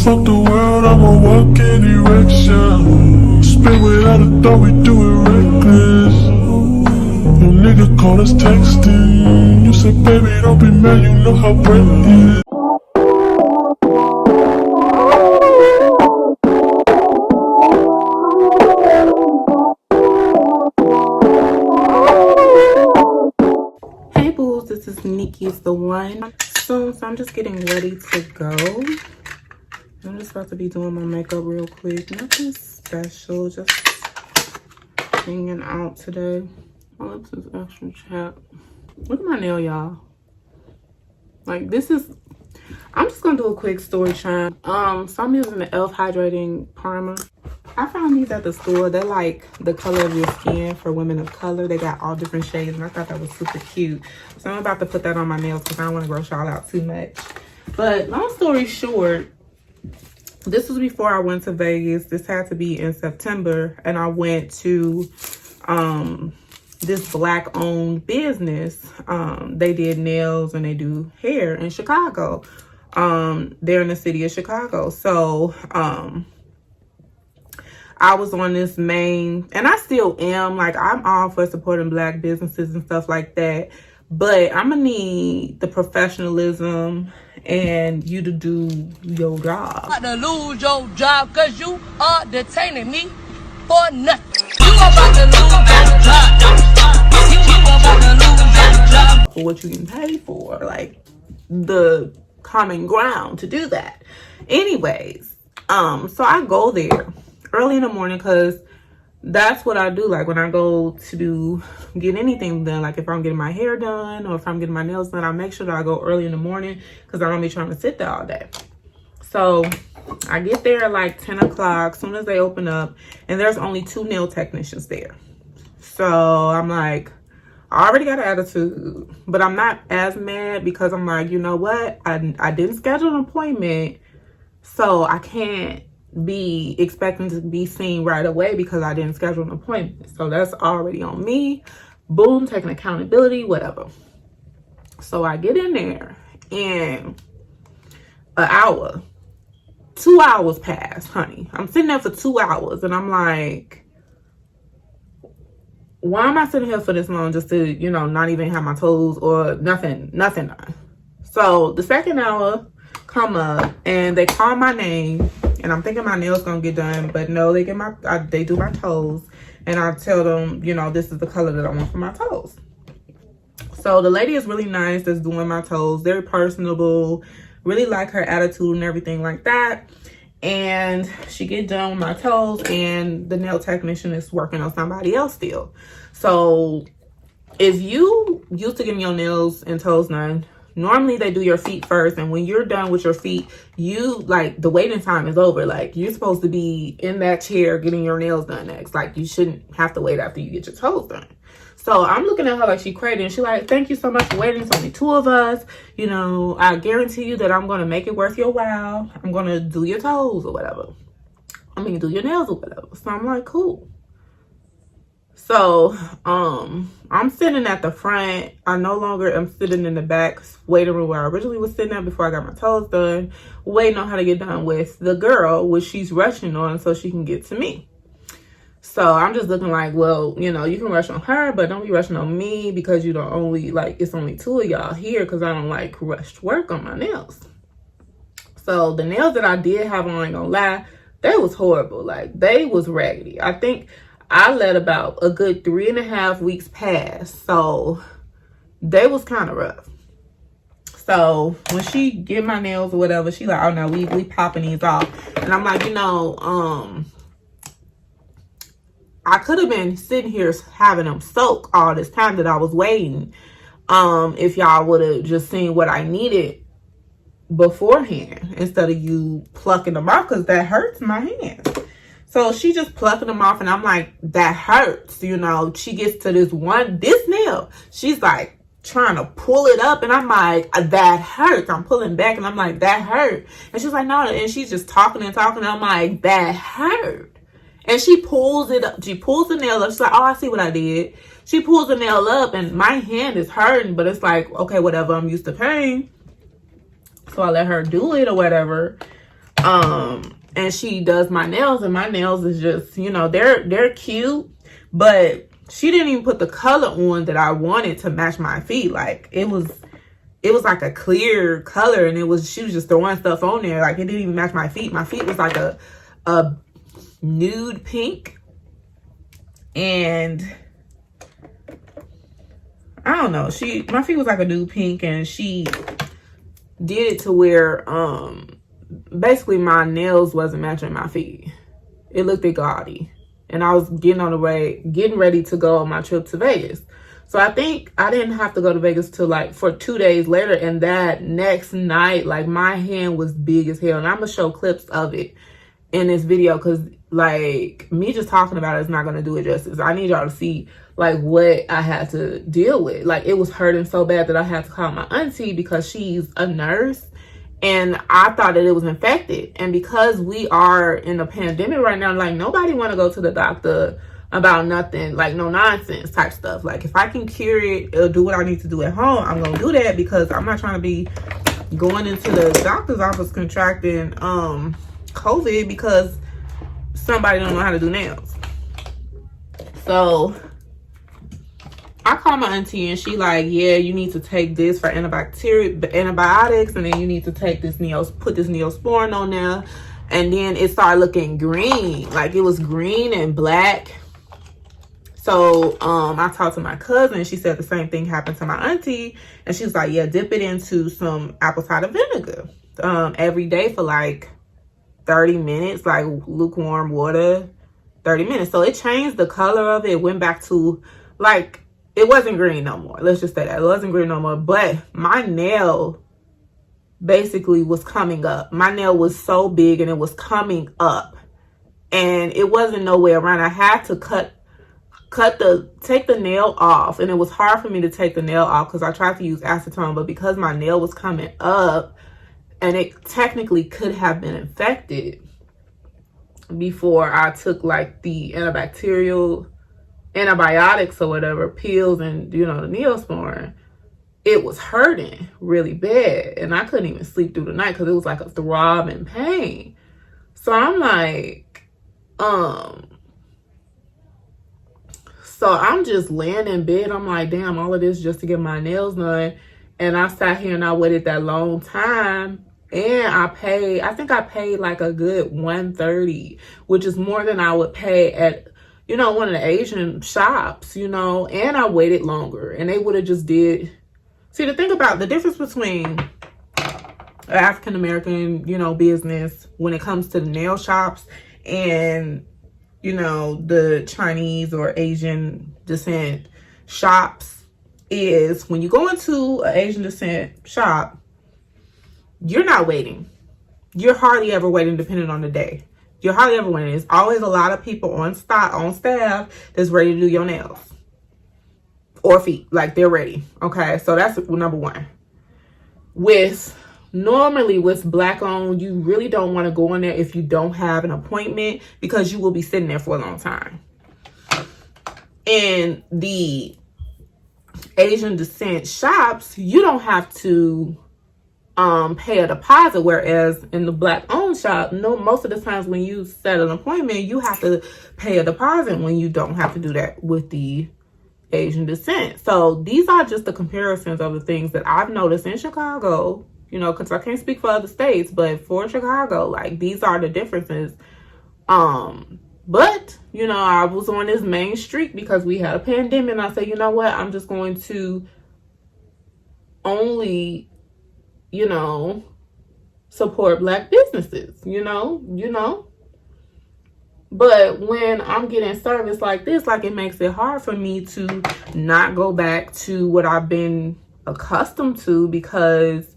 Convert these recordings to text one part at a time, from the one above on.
fuck the world, I'ma walk in erection. Spit without a thought, we do it reckless. Your nigga called us texting. You said, baby, don't be mad, you know how Brent is. Hey booze, this is Nikki's the one. So I'm just getting ready to go. I'm just about to be doing my makeup real quick. Nothing special, just hanging out today. My lips is extra chapped. Look at my nail, y'all. Like this is, I'm just gonna do a quick story time. So I'm using the e.l.f. hydrating primer. I found these at the store. They're like the color of your skin for women of color. They got all different shades and I thought that was super cute. So I'm about to put that on my nails because I don't want to gross y'all out too much. But long story short, this was before I went to Vegas. This had to be in September. And I went to this black owned business. They did nails and they do hair in Chicago. They're in the city of Chicago. So I was on this main, and I still am, like I'm all for supporting black businesses and stuff like that, but I'm gonna need the professionalism and you to do your job. I'm about to lose your job because you are detaining me for nothing. You about to lose your job. You about to lose your job. For what you can pay for, like the common ground to do that. Anyways, so I go there early in the morning because that's what I do. Like when I go to get anything done, like if I'm getting my hair done or if I'm getting my nails done, I make sure that I go early in the morning because I don't be trying to sit there all day. So I get there at like 10 o'clock soon as they open up, and there's only 2 nail technicians there. So I'm like, I already got an attitude, but I'm not as mad because I'm like, you know what? I didn't schedule an appointment, so I can't be expecting to be seen right away because I didn't schedule an appointment. So that's already on me. Boom, taking accountability, whatever. So I get in there and an hour, 2 hours pass, honey. I'm sitting there for 2 hours and I'm like, why am I sitting here for this long just to, you know, not even have my toes or nothing done? So the second hour come up and they call my name and I'm thinking my nails gonna get done, but no, they do my toes, and I tell them, you know, this is the color that I want for my toes. So the lady is really nice that's doing my toes, very personable, really like her attitude and everything like that. And she get done with my toes and the nail technician is working on somebody else still. So if you used to getting your nails and toes done, normally they do your feet first, and when you're done with your feet, you like the waiting time is over. Like you're supposed to be in that chair getting your nails done next. Like you shouldn't have to wait after you get your toes done. So I'm looking at her like she crazy, and she like, thank you so much for waiting. It's only 2 of us. You know, I guarantee you that I'm gonna make it worth your while. I'm gonna do your toes or whatever. I mean, do your nails or whatever. So I'm like, cool. So I'm sitting at the front. I no longer am sitting in the back waiting room where I originally was sitting at before I got my toes done, waiting on how to get done with the girl, which she's rushing on so she can get to me. So I'm just looking like, well, you know, you can rush on her, but don't be rushing on me because you don't only, like, it's only 2 of y'all here because I don't like rushed work on my nails. So the nails that I did have on, I ain't gonna lie, they was horrible. Like, they was raggedy. I think I let about a good 3.5 weeks pass. So they was kind of rough. So when she get my nails or whatever, she like, oh no, we popping these off. And I'm like, you know, I could have been sitting here having them soak all this time that I was waiting. If y'all would have just seen what I needed beforehand instead of you plucking them off, because that hurts my hands. So she just plucking them off and I'm like, that hurts, you know. She gets to this nail. She's like trying to pull it up and I'm like, that hurts. I'm pulling back and I'm like, that hurt. And she's like, no. And she's just talking and talking. And I'm like, that hurt. And she pulls it up. She pulls the nail up. She's like, oh, I see what I did. She pulls the nail up and my hand is hurting, but it's like, okay, whatever. I'm used to pain. So I let her do it or whatever. And she does my nails, and my nails is just, you know, they're cute, but she didn't even put the color on that I wanted to match my feet. Like it was like a clear color, and she was just throwing stuff on there. Like it didn't even match my feet. My feet was like a nude pink, and I don't know. My feet was like a nude pink, and she did it to where basically my nails wasn't matching my feet. It looked gaudy, and I was getting ready to go on my trip to Vegas. So I think I didn't have to go to Vegas till like for 2 days later. And that next night, like my hand was big as hell. And I'm going to show clips of it in this video, because like me just talking about it is not going to do it justice. I need y'all to see like what I had to deal with. Like it was hurting so bad that I had to call my auntie, because she's a nurse. And I thought that it was infected. And because we are in a pandemic right now, like nobody want to go to the doctor about nothing, like no nonsense type stuff. Like if I can cure it or do what I need to do at home, I'm gonna do that, because I'm not trying to be going into the doctor's office contracting COVID because somebody don't know how to do nails. So I called my auntie, and she like, yeah, you need to take this for antibiotics, and then you need to take this put this Neosporin on there. And then it started looking green, like it was green and black. So I talked to my cousin. She said the same thing happened to my auntie, and she was like, yeah, dip it into some apple cider vinegar every day for like 30 minutes, like lukewarm water, 30 minutes. So it changed the color of it. It went back to like, it wasn't green no more. Let's just say that. It wasn't green no more. But my nail basically was coming up. My nail was so big, and it was coming up. And it wasn't no way around. I had to take the nail off. And it was hard for me to take the nail off because I tried to use acetone. But because my nail was coming up, and it technically could have been infected before I took like the antibiotics or whatever, pills, and you know, the Neosporin, it was hurting really bad, and I couldn't even sleep through the night because it was like a throbbing pain. So I'm like, so I'm just laying in bed. I'm like, damn, all of this just to get my nails done. And I sat here and I waited that long time, and I think I paid like a good $130, which is more than I would pay at, you know, one of the Asian shops, you know. And I waited longer, and they would have just did. See, the thing about the difference between African American, you know, business when it comes to the nail shops and, you know, the Chinese or Asian descent shops is when you go into an Asian descent shop, you're not waiting. You're hardly ever waiting, depending on the day. You're hardly ever waiting. There's always a lot of people on staff that's ready to do your nails or feet. Like, they're ready. Okay, so that's number one. Normally with black owned, you really don't want to go in there if you don't have an appointment, because you will be sitting there for a long time. In the Asian descent shops, you don't have to pay a deposit, whereas in the black owned shop, most of the times when you set an appointment, you have to pay a deposit, when you don't have to do that with the Asian descent. So these are just the comparisons of the things that I've noticed in Chicago, you know, because I can't speak for other states, but for Chicago, like, these are the differences. But, you know, I was on this main street because we had a pandemic, and I said, you know what, I'm just going to only, you know, support black businesses, you know. But when I'm getting service like this, like, it makes it hard for me to not go back to what I've been accustomed to, because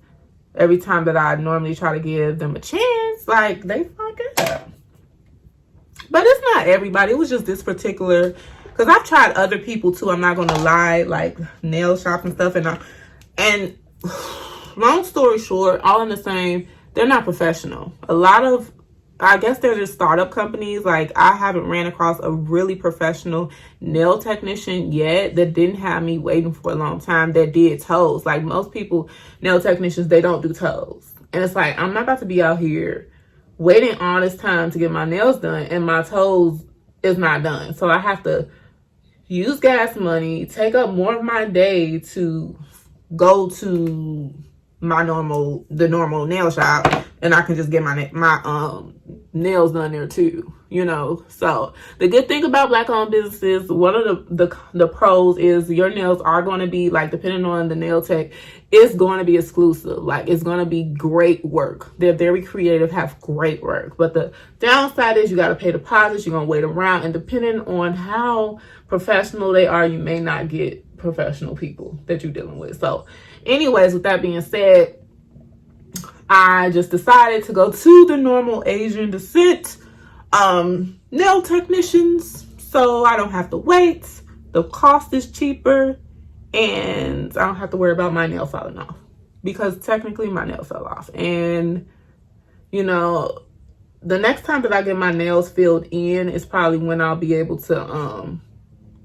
every time that I normally try to give them a chance, like, they fuck it up. But it's not everybody. It was just this particular, because I've tried other people too. I'm not going to lie, like nail shops and stuff. And long story short, all in the same, they're not professional. A lot of, I guess they're just startup companies. Like, I haven't ran across a really professional nail technician yet that didn't have me waiting for a long time, that did toes. Like, most people, nail technicians, they don't do toes. And it's like, I'm not about to be out here waiting all this time to get my nails done and my toes is not done. So I have to use gas money, take up more of my day to go to the normal nail shop, and I can just get my nails done there too, you know. So the good thing about Black-owned businesses, one of the pros is your nails are going to be, like, depending on the nail tech, it's going to be exclusive. Like, it's going to be great work. They're very creative, have great work. But the downside is you got to pay deposits, you're going to wait around, and depending on how professional they are, you may not get professional people that you're dealing with. So anyways, with that being said, I just decided to go to the normal Asian descent nail technicians, so I don't have to wait. The cost is cheaper, and I don't have to worry about my nail falling off, because technically my nail fell off. And you know, the next time that I get my nails filled in is probably when I'll be able to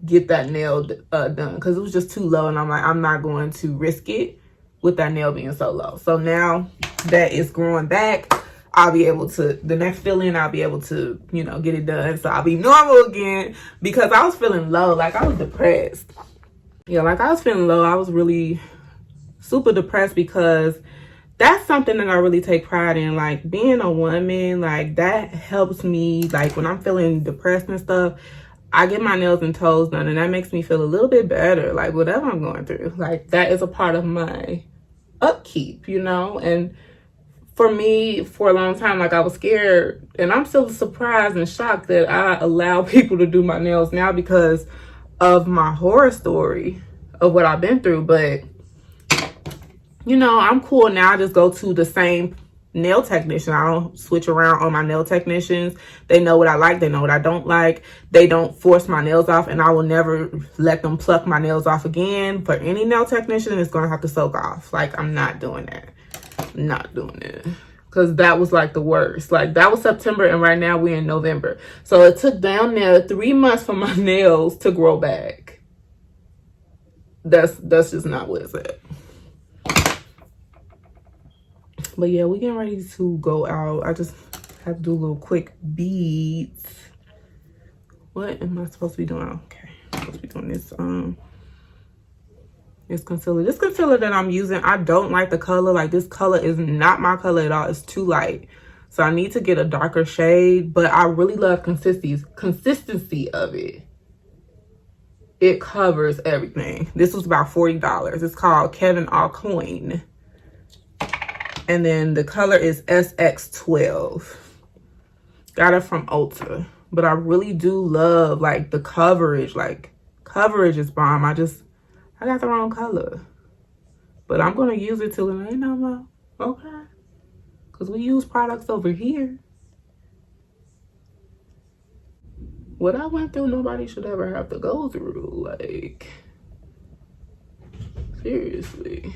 get that nail done, because it was just too low, and I'm like, I'm not going to risk it with that nail being so low. So now that it's growing back, I'll be able to, the next fill-in, I'll be able to, you know, get it done. So I'll be normal again, because I was feeling low. Like, I was depressed. Yeah, like, I was feeling low. I was really super depressed, because that's something that I really take pride in. Like, being a woman, like, that helps me. Like, when I'm feeling depressed and stuff, I get my nails and toes done, and that makes me feel a little bit better. Like, whatever I'm going through, like, that is a part of my upkeep, you know. And for me, for a long time, like, I was scared, and I'm still surprised and shocked that I allow people to do my nails now because of my horror story of what I've been through. But you know, I'm cool now. I just go to the same nail technician. I don't switch around on my nail technicians. They know what I like, they know what I don't like. They don't force my nails off, and I will never let them pluck my nails off again. For any nail technician, it's gonna have to soak off. Like, I'm not doing that. I'm not doing it, because that was like the worst. Like, that was September, and right now we're in November. So it took down there 3 months for my nails to grow back. That's just not what it's at. But yeah, we're getting ready to go out. I just have to do a little quick beads. What am I supposed to be doing? Okay, I'm supposed to be doing this this concealer. This concealer that I'm using, I don't like the color. Like, this color is not my color at all. It's too light. So I need to get a darker shade, but I really love consistency of it. It covers everything. This was about $40. It's called Kevin All Coin. And then the color is SX12. Got it from Ulta. But I really do love, like, the coverage. Like, coverage is bomb. I got the wrong color. But I'm going to use it till it ain't no more. Okay? Because we use products over here. What I went through, nobody should ever have to go through. Like, seriously.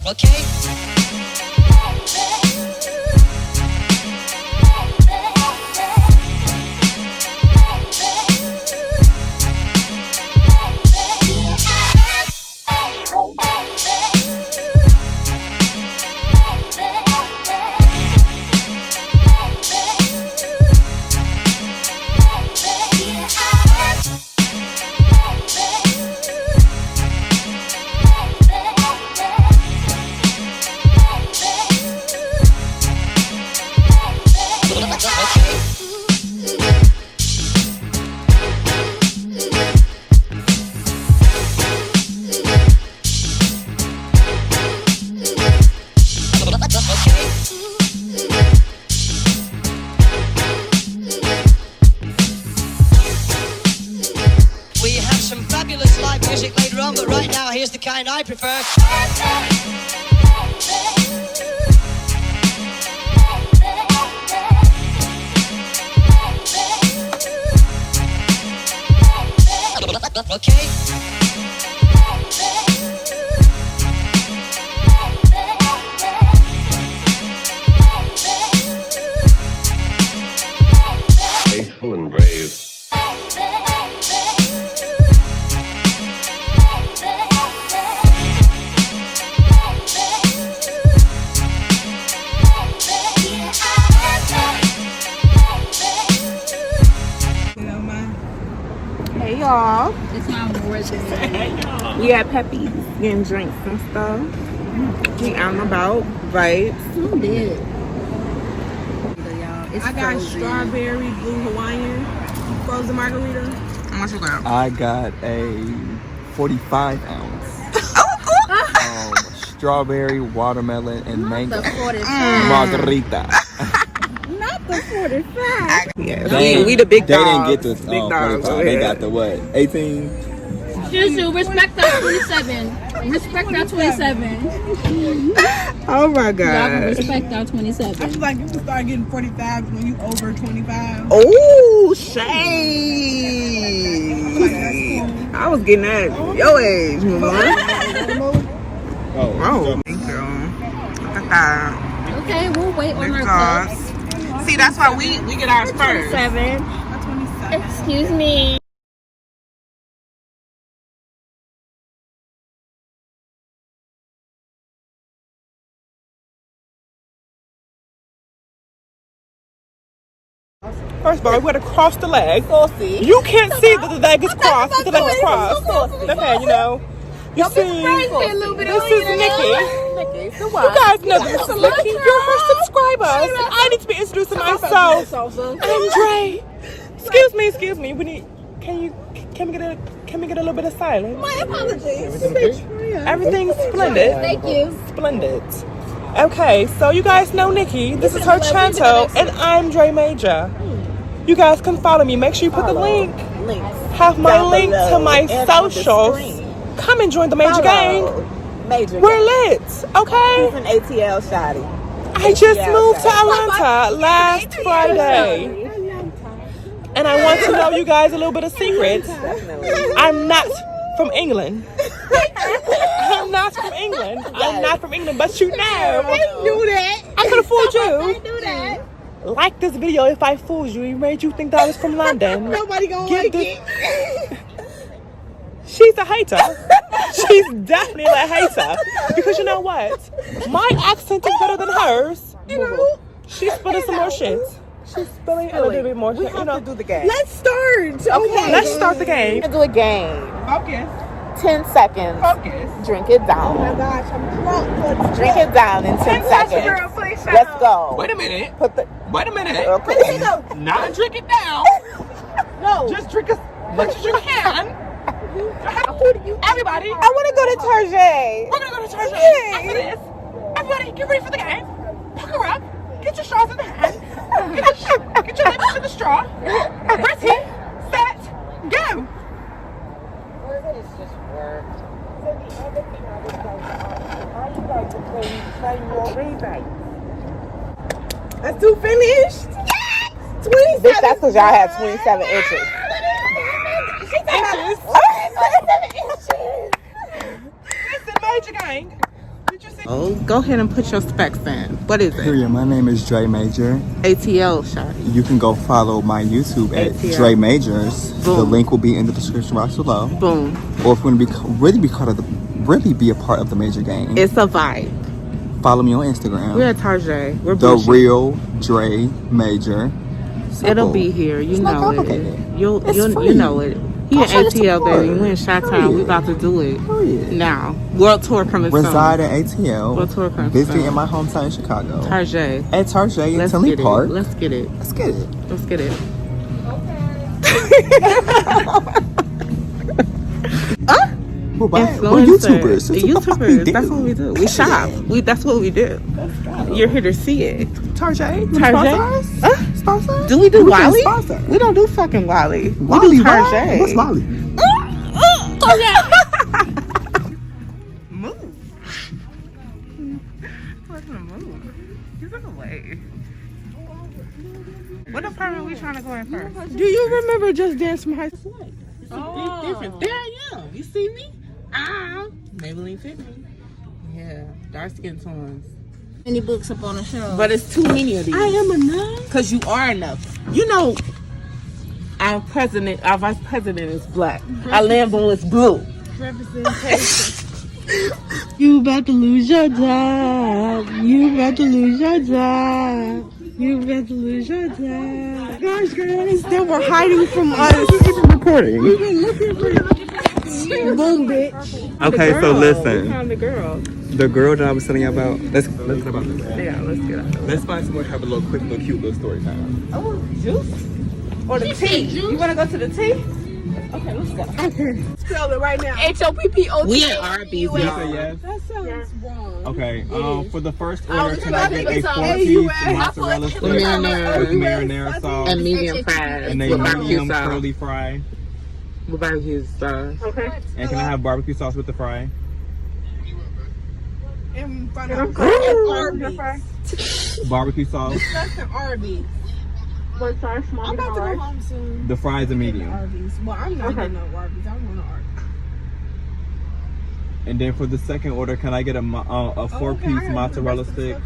Okay. I prefer. Okay. Faithful and brave. We at Pepe's getting drinks and stuff. We out and about, right? I'm dead. I got strawberry blue Hawaiian frozen margarita. How much you got? I got a 45 ounce. Strawberry, watermelon, and mango margarita. Not the 45. Yeah, we the big They dogs. didn't get the big dogs. 45. They got the what? 18? Juju, respect that 27. Respect that 27. Oh my Y'all can god. respect that 27. I feel like you can start getting 45 when you over 25. Oh, shade. I was getting at your age, man. Oh, thank you. Look at that. Okay, we'll wait on Big our dogs. cups. See, that's why we get ours first. 27. Excuse me. First of all, we gotta cross the leg. You can't see that the leg is crossed, but the leg is crossed. Okay, you know. You see, this is Nikki. You guys know this is Nikki. You're her subscribers. I need to be introducing myself. Andre. Excuse me. We need. Can we get a little bit of silence? My apologies. Everything's splendid. Thank you. Splendid. Okay, so you guys know Nikki. This is her Chanto, and I'm Dre Major. You guys can follow me. Make sure you put the link. Have my link to my socials. Come and join the Major Gang. We're lit, okay? An ATL shawty. I just moved to Atlanta last Friday. And I want to know you guys a little bit of secrets. I'm not from England. I'm not from England. I'm not from England, but you know. I knew that. I could have fooled you. I knew that. Like this video if I fooled you. It made you think that I was from London. Nobody gonna like it. She's a hater. She's definitely a hater. Because you know what? My accent is better than hers. She's spilling some more shit. She's spilling a little bit more shit. You know, Do the game. let's start. Okay. Let's start the game. Do a game. Focus. 10 seconds. Focus. Drink it down. Oh my gosh, I'm drunk. Drink it down in 10 seconds. Girl, please shut Let's up. go. Wait a minute. Put the. Wait a minute. Okay. Not drink it down. No. Just drink as much as you can. Everybody. I want to go to Tarjay. We're gonna go to church after this. Everybody, get ready for the game. Pucker up. Get your straws in the hand. Get your lips to the straw. Ready, set, go. That's two finished. 27. Bitch, that's because y'all had 27 inches. Listen, Major Gang. Did you see? Oh, go ahead and put your specs in. What is it? Period. My name is Dre Major. ATL shot. You can go follow my YouTube at ATL. Dre Majors. The Boom. link will be in the description box below. Boom. Or if you want to really be part of the Major Gang, It's a vibe. follow me on Instagram. We're at Tarjay. We're The bullshit. real Dre Major. It'll Simple. be here. You It's not know it. complicated. You free. know it. He Go an show the ATL support. baby. We in Chi-Town. We about to do it Period. now. World tour coming Reside soon. at ATL. What tour comes Visiting soon? in my hometown in Chicago. Tarjay. At Tarjay in Let's Tinley get it. Park. Let's get it. Let's get it. Let's get it. We're Influencer. YouTubers. That's what the fuck we YouTubers. do. That's what we do. We shop. That's what we do. You're here to see it. Tarjay. Tarjay? Sponsor? Do we do Who can Wally? sponsor? We don't do fucking Wally. Wally, we do what? Tarjay. What's Wally? Move. What's gonna move? He's in the way. What apartment are we trying to go in first? Do you remember Just Dance from high school? It's a big difference. There I am. You see me? Maybelline fit me. Yeah, dark skin tones. Any books up on the shelf? But it's too many of these. I am enough. Because you are enough. You know, our vice president is black. Our Lambo is blue. Representation. You about to lose your job. You about to lose your job. You about to lose your job. Gosh, girls, they were hiding from us. Recording. We've been looking for you. bitch. Boom, bitch. Okay, so listen. Found the girl. The girl that I was telling you about. Let's get about this. Yeah, let's get out. Let's find somewhere to have a little quick, little cute little story time. Oh, juice? Or the tea? You want to go to the tea? Okay, let's go. Spell it right now. HOPPOT. We at Arby's, You say y'all. yes? That sounds wrong. Okay, for the first I order, was can I about to get a say 4-piece AUS. mozzarella stick with Marinara. marinara sauce And medium fries and a with barbecue medium sauce. curly fry? With barbecue sauce. Okay. And can I have barbecue sauce with the fry? In front of Arby's. Barbecue sauce. That's the Arby's. What size? Small I'm about to go home soon. The fries are medium. Arby's. Well, I'm not getting no Arby's. I want an Arby's. And then for the second order, can I get a 4-piece mozzarella stick?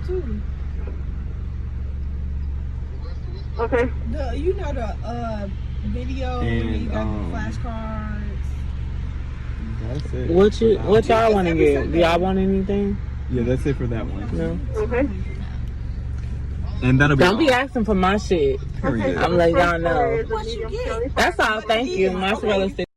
Okay. You know the video And, where you got the flashcards. That's it. What y'all want to get? Do y'all want anything? Yeah, that's it for that one. No. Okay. And that'll be Don't be all. asking for my shit. Period. I'm letting y'all know. What you get? That's all. Thank you. Mozzarella stick.